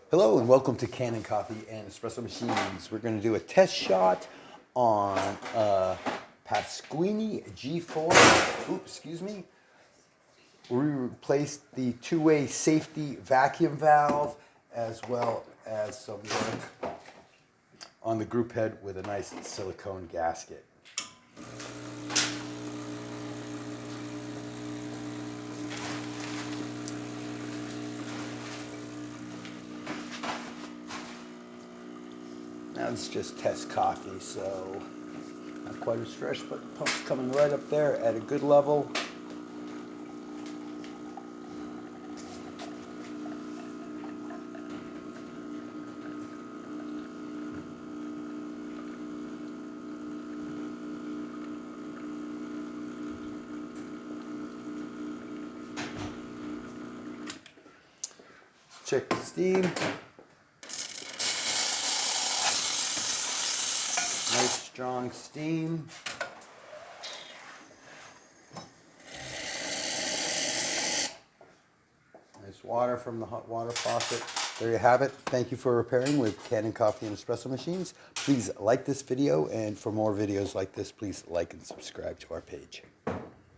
Hello and welcome to Kanen Coffee and Espresso Machines. We're going to do a test shot on Paquini G4. Oops, excuse me. We replaced the two-way safety vacuum valve as well as some work on the group head with a nice silicone gasket. Now it's just test coffee, so not quite as fresh, but the pump's coming right up there at a good level. Check the steam. Nice strong steam. Nice water from the hot water faucet. There you have it. Thank you for repairing with Kanen Coffee and Espresso Machines. Please like this video, and for more videos like this, please like and subscribe to our page.